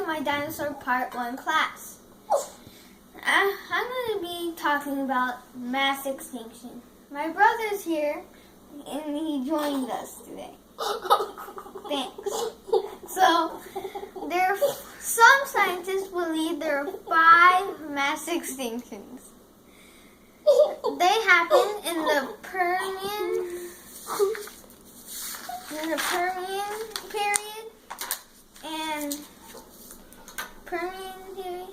my Dinosaur Part 1 class. I'm going to be talking about mass extinction. My brother's here, and he joined us today. Thanks. So, some scientists believe there are 5 mass extinctions. They happened in the Permian period, and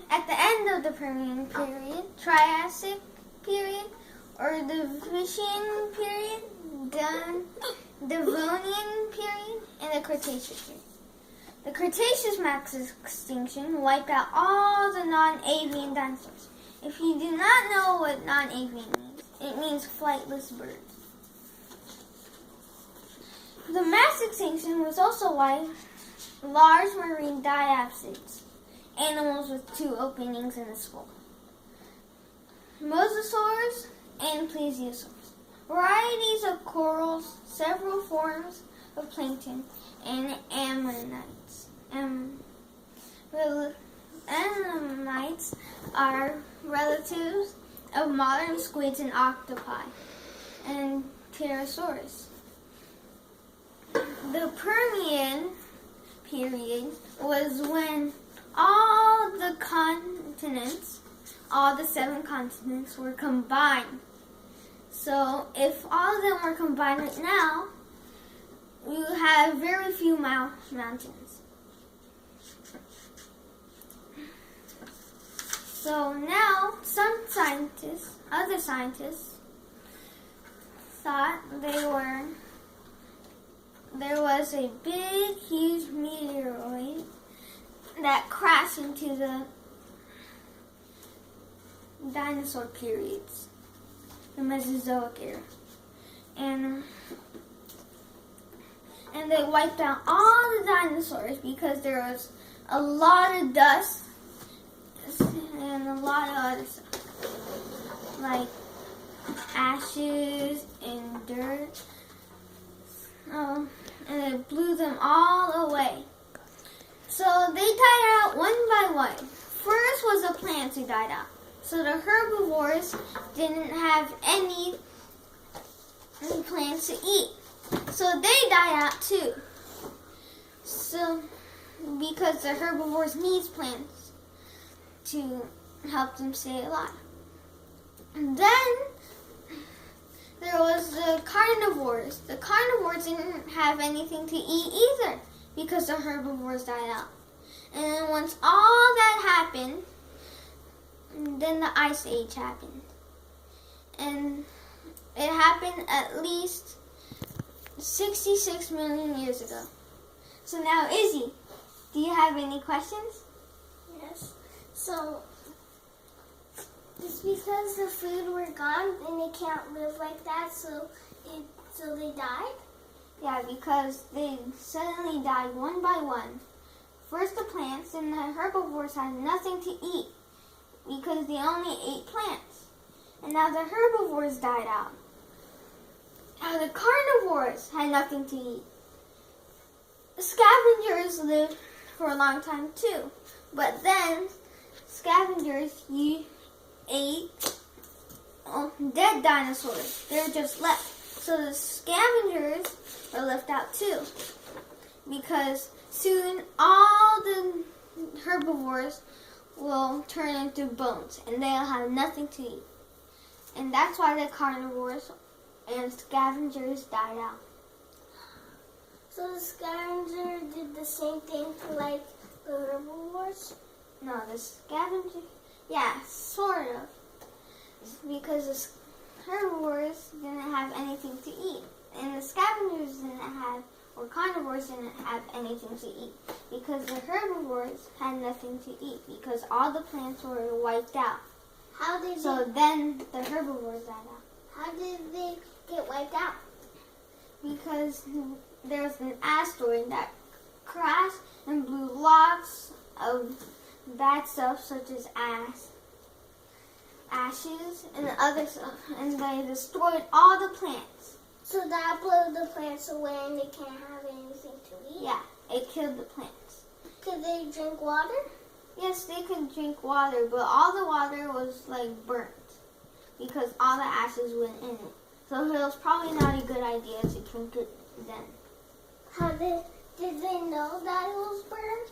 at the end of the Permian period, Triassic period, or the Devonian period, Devonian period, and the Cretaceous period. The Cretaceous mass extinction wiped out all the non-avian dinosaurs. If you do not know what non-avian means, it means flightless birds. The mass extinction was also why large marine diapsids, animals with 2 openings in the skull, mosasaurs, and plesiosaurs, varieties of corals, several forms of plankton, and ammonites. Ammonites are relatives of modern squids and octopi, and pterosaurs. The Permian period was when all the continents, all the 7 continents, were combined. So if all of them were combined right now, we would have very few mountains. So now other scientists thought there was a big, huge meteoroid that crashed into the dinosaur periods, the Mesozoic era, and they wiped out all the dinosaurs because there was a lot of dust and a lot of other stuff, like ashes and dirt. And it blew them all away. So they died out one by one. First was the plants who died out. So the herbivores didn't have any plants to eat. So they died out too. So because the herbivores need plants to help them stay alive. And then there was the carnivores. The carnivores didn't have anything to eat either because the herbivores died out. And then once all that happened, then the Ice Age happened. And it happened at least 66 million years ago. So now, Izzy, do you have any questions? Yes. So, it's because the food were gone and they can't live like that, so they died? Yeah, because they suddenly died one by one. First the plants, and the herbivores had nothing to eat because they only ate plants. And now the herbivores died out. Now the carnivores had nothing to eat. The scavengers lived for a long time too, but then scavengers ate dead dinosaurs. They were just left. So the scavengers were left out too, because soon all the herbivores will turn into bones and they'll have nothing to eat. And that's why the carnivores and scavengers died out. So the scavenger did the same thing to like the herbivores? No, the scavenger, yeah, sort of. Because the herbivores didn't have anything to eat. And the scavengers or carnivores didn't have anything to eat. Because the herbivores had nothing to eat. Because all the plants were wiped out. Then the herbivores died out. How did they get wiped out? Because there was an asteroid that crashed and blew lots of bad stuff such as ashes and other stuff, and they destroyed all the plants. So that blew the plants away and they can't have anything to eat? Yeah, it killed the plants. Could they drink water? Yes, they could drink water, but all the water was like burnt because all the ashes went in it. So it was probably not a good idea to drink it then. Did they know that it was burned?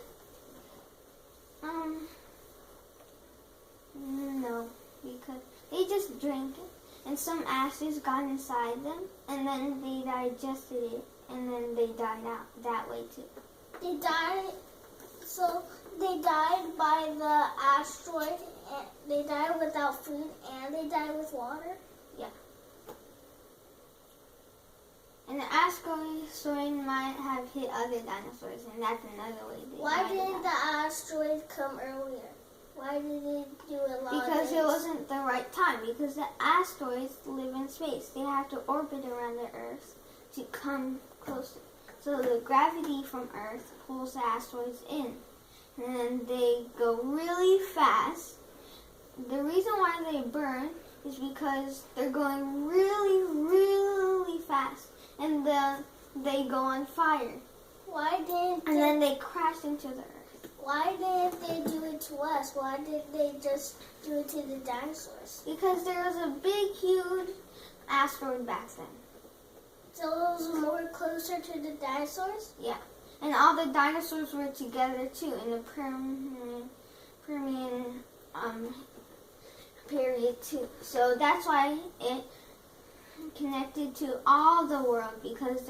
No, because they just drank it, and some ashes got inside them, and then they digested it, and then they died out that way too. They died. So they died by the asteroid. And they died without food, and they died with water. Yeah. And the asteroid might have hit other dinosaurs, and that's another way they Why died didn't out. the asteroid come earlier? Why did it do it long? Because it wasn't the right time. Because the asteroids live in space. They have to orbit around the Earth to come closer. So the gravity from Earth pulls the asteroids in. And then they go really fast. The reason why they burn is because they're going really, really fast. And then they go on fire. Why didn't And then they crash into the Earth. Why didn't they do it to us? Why did they just do it to the dinosaurs? Because there was a big, huge asteroid back then. So it was more closer to the dinosaurs? Yeah. And all the dinosaurs were together too in the Permian period too. So that's why it connected to all the world, because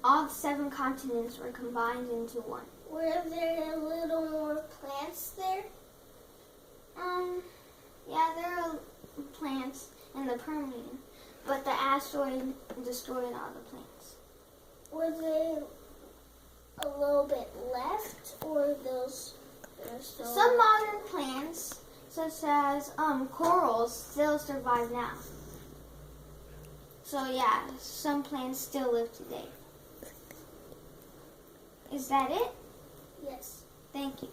all 7 continents were combined into one. Were there a little more plants there? Yeah, there are plants in the Permian, but the asteroid destroyed all the plants. Were they a little bit left, or those? Some modern plants, such as corals, still survive now. So yeah, some plants still live today. Is that it? Yes. Thank you.